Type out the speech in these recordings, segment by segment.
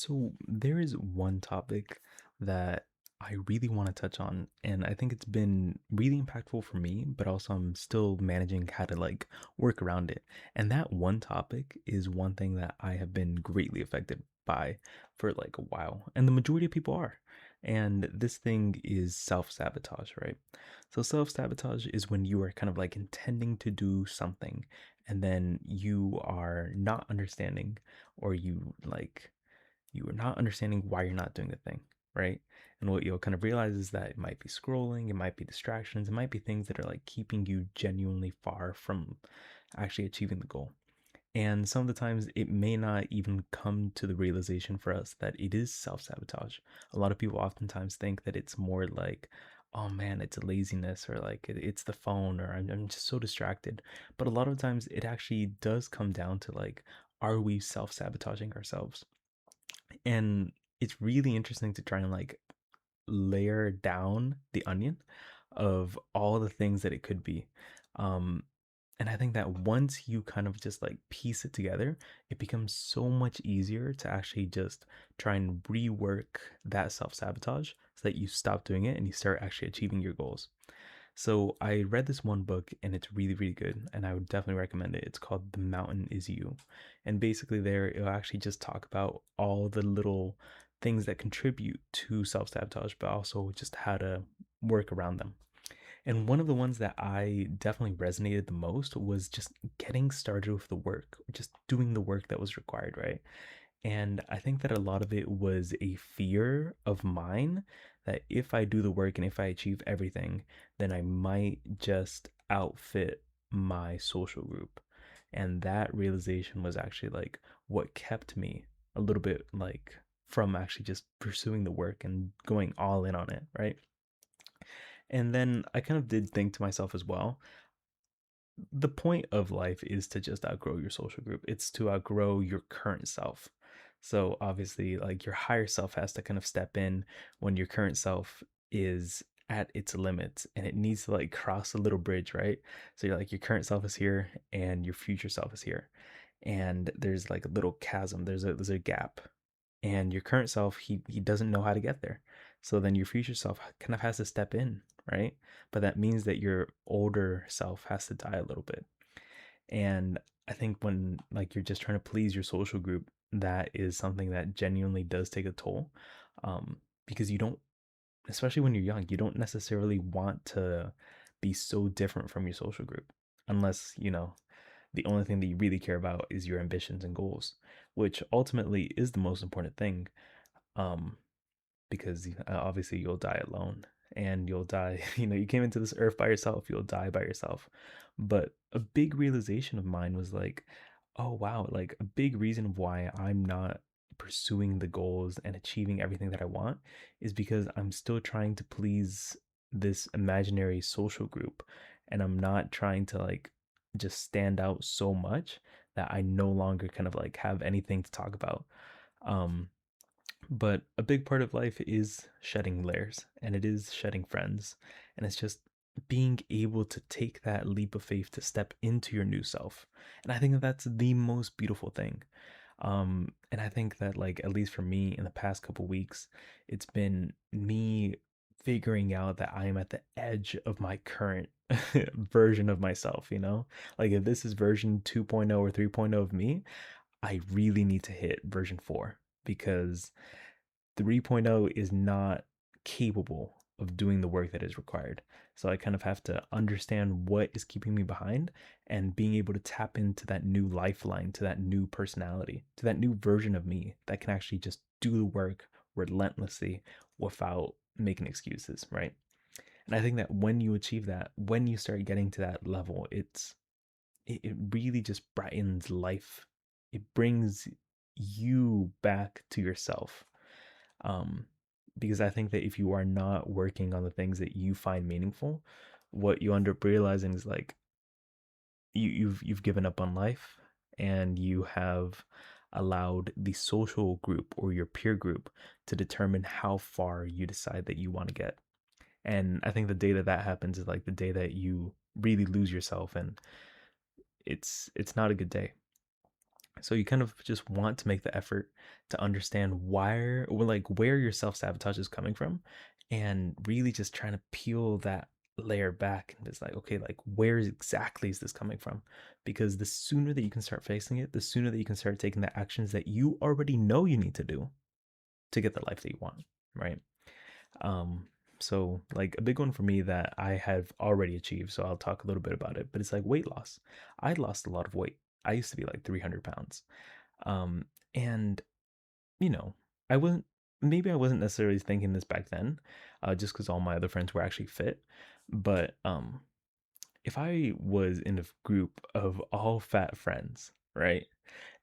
So there is one topic that I really want to touch on, and I think it's been really impactful for me, but also I'm still managing how to work around it. And that one topic is one thing that I have been greatly affected by for like a while, and the majority of people are. And this thing is self-sabotage, right? So self-sabotage is when you are kind of like intending to do something, and then you are not understanding, or you are not understanding why you're not doing the thing, right? And what you'll kind of realize is that it might be scrolling, it might be distractions, it might be things that are like keeping you genuinely far from actually achieving the goal. And some of the times it may not even come to the realization for us that it is self sabotage. A lot of people oftentimes think that it's more like, oh man, it's a laziness, or like it's the phone, or I'm just so distracted. But a lot of times it actually does come down to like, are we self sabotaging ourselves? And it's really interesting to try and layer down the onion of all the things that it could be. Um, and I think that once you kind of just like piece it together, it becomes so much easier to actually just try and rework that self sabotage so that you stop doing it and you start actually achieving your goals. So I read this one book and it's really, really good. And I would definitely recommend it. It's called The Mountain Is You. And basically, there it'll actually just talk about all the little things that contribute to self sabotage, but also just how to work around them. And one of the ones that I definitely resonated the most was just getting started with the work, just doing the work that was required, right? And I think that a lot of it was a fear of mine that if I do the work and if I achieve everything, then I might just outfit my social group. And that realization was actually like what kept me a little bit like from actually just pursuing the work and going all in on it, right? And then I kind of did think to myself as well, the point of life is to just outgrow your social group. It's to outgrow your current self. So obviously, like your higher self has to kind of step in when your current self is at its limits and it needs to like cross a little bridge, right? So you're like your current self is here and your future self is here. And there's like a little chasm, there's a gap. And your current self, he doesn't know how to get there. So then your future self kind of has to step in, right? But that means that your older self has to die a little bit. And I think when like you're just trying to please your social group, that is something that genuinely does take a toll. Because you don't, especially when you're young, you don't necessarily want to be so different from your social group unless, the only thing that you really care about is your ambitions and goals, which ultimately is the most important thing. Um, because obviously you'll die alone and you'll die, you came into this earth by yourself, you'll die by yourself. But a big realization of mine was like, oh wow, like a big reason why I'm not pursuing the goals and achieving everything that I want is because I'm still trying to please this imaginary social group, and I'm not trying to like just stand out so much that I no longer kind of like have anything to talk about. um but a big part of life is shedding layers, and it is shedding friends, and it's just being able to take that leap of faith to step into your new self. And I think that that's the most beautiful thing. And I think that like at least for me in the past couple weeks, it's been me figuring out that I am at the edge of my current version of myself, Like if this is version 2.0 or 3.0 of me, I really need to hit version 4 because 3.0 is not capable of doing the work that is required. So I kind of have to understand what is keeping me behind and being able to tap into that new lifeline, to that new personality, to that new version of me that can actually just do the work relentlessly without making excuses, right? And I think that when you achieve that, when you start getting to that level, it really just brightens life. It brings you back to yourself. um because I think that if you are not working on the things that you find meaningful, what you end up realizing is like you've given up on life, and you have allowed the social group or your peer group to determine how far you decide that you want to get. And I think the day that that happens is like the day that you really lose yourself, and it's not a good day. So you kind of just want to make the effort to understand why, or like where your self sabotage is coming from, and really just trying to peel that layer back and just like, okay, like where exactly is this coming from? Because the sooner that you can start facing it, the sooner that you can start taking the actions that you already know you need to do to get the life that you want, right? Um, so like a big one for me that I have already achieved, so I'll talk a little bit about it, but it's like weight loss. I lost a lot of weight. I used to be like 300 pounds. Um, and you know, I wasn't maybe I wasn't necessarily thinking this back then, just because all my other friends were actually fit. But if I was in a group of all fat friends, right?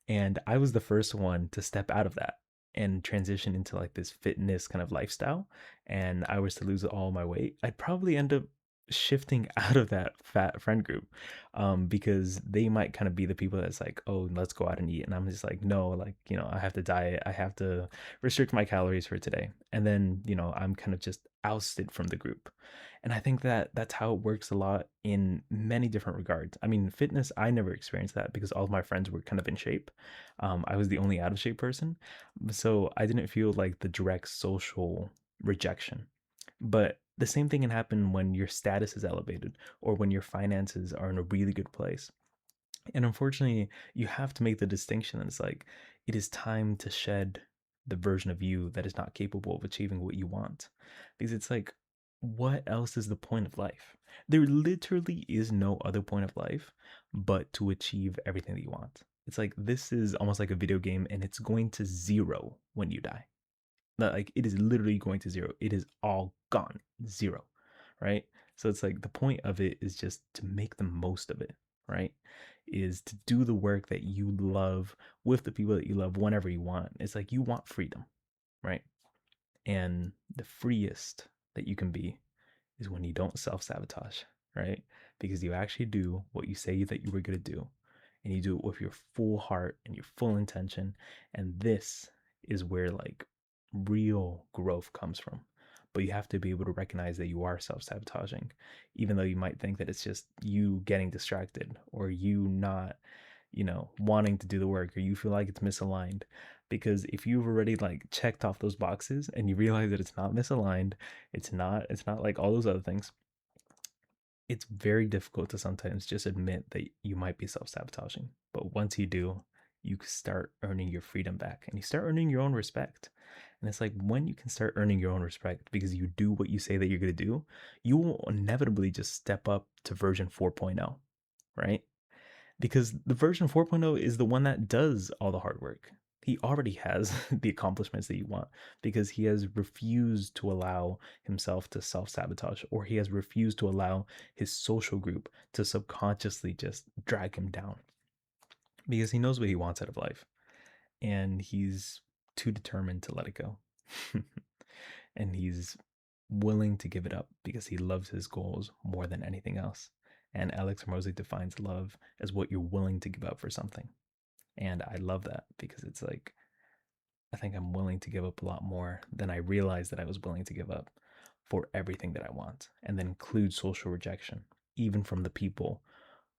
And I was the first one to step out of that and transition into like this fitness kind of lifestyle, and I was to lose all my weight, I'd probably end up shifting out of that fat friend group, because they might kind of be the people that's like, oh, let's go out and eat, and I'm just like, no, like, I have to diet, I have to restrict my calories for today, and then I'm kind of just ousted from the group. And I think that that's how it works a lot in many different regards. I mean, fitness, I never experienced that because all of my friends were kind of in shape. I was the only out of shape person. So I didn't feel like the direct social rejection. But the same thing can happen when your status is elevated or when your finances are in a really good place. And unfortunately, you have to make the distinction that it's like it is time to shed the version of you that is not capable of achieving what you want. Because it's like, what else is the point of life? There literally is no other point of life but to achieve everything that you want. It's like this is almost like a video game and it's going to zero when you die. Like it is literally going to zero. It is all gone. Zero. Right? So it's like the point of it is just to make the most of it, right? Is to do the work that you love with the people that you love whenever you want. It's like you want freedom, right? And the freest that you can be is when you don't self sabotage, right? Because you actually do what you say that you were going to do, and you do it with your full heart and your full intention. And this is where like real growth comes from. But you have to be able to recognize that you are self sabotaging, even though you might think that it's just you getting distracted or you not, wanting to do the work, or you feel like it's misaligned. Because if you've already like checked off those boxes and you realize that it's not misaligned, it's not like all those other things, it's very difficult to sometimes just admit that you might be self-sabotaging. But once you do, you start earning your freedom back and you start earning your own respect. And it's like when you can start earning your own respect because you do what you say that you're going to do, you will inevitably just step up to version 4.0, right? Because the version 4.0 is the one that does all the hard work. He already has the accomplishments that you want because he has refused to allow himself to self sabotage, or he has refused to allow his social group to subconsciously just drag him down because he knows what he wants out of life and he's too determined to let it go. And he's willing to give it up because he loves his goals more than anything else. And Alex Hormozy defines love as what you're willing to give up for something. And I love that because it's like, I think I'm willing to give up a lot more than I realized that I was willing to give up for everything that I want. And then include social rejection, even from the people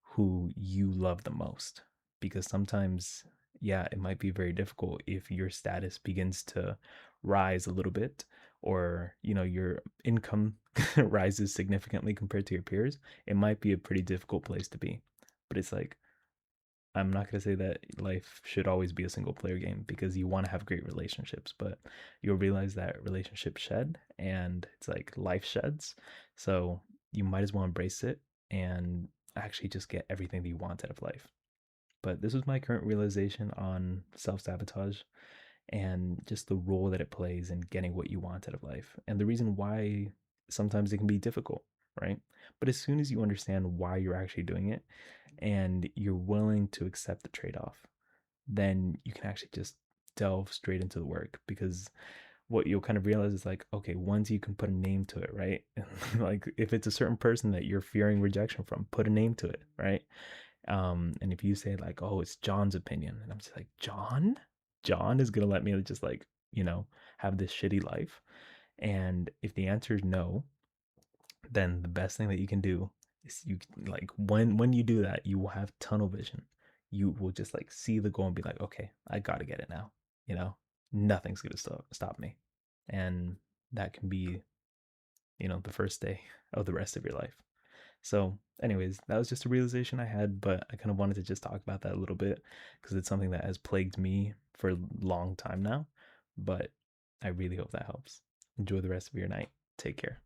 who you love the most. Because sometimes, yeah, it might be very difficult if your status begins to rise a little bit, or, your income rises significantly compared to your peers. It might be a pretty difficult place to be. But it's like, I'm not going to say that life should always be a single player game because you want to have great relationships, but you'll realize that relationships shed and it's like life sheds. So you might as well embrace it and actually just get everything that you want out of life. But this was my current realization on self sabotage and just the role that it plays in getting what you want out of life and the reason why sometimes it can be difficult, right? But as soon as you understand why you're actually doing it and you're willing to accept the trade off, then you can actually just delve straight into the work because what you'll kind of realize is like, okay, once you can put a name to it, right? Like if it's a certain person that you're fearing rejection from, put a name to it, right? And if you say like, oh, it's John's opinion, and I'm just like, John is gonna let me just like, have this shitty life. And if the answer is no, then the best thing that you can do is you like when you do that, you will have tunnel vision. you will just like see the goal and be like, okay, I gotta get it now. You know, nothing's gonna stop me, and that can be, the first day of the rest of your life. So, anyways, that was just a realization I had, but I kind of wanted to just talk about that a little bit because it's something that has plagued me for a long time now. But I really hope that helps. Enjoy the rest of your night. Take care.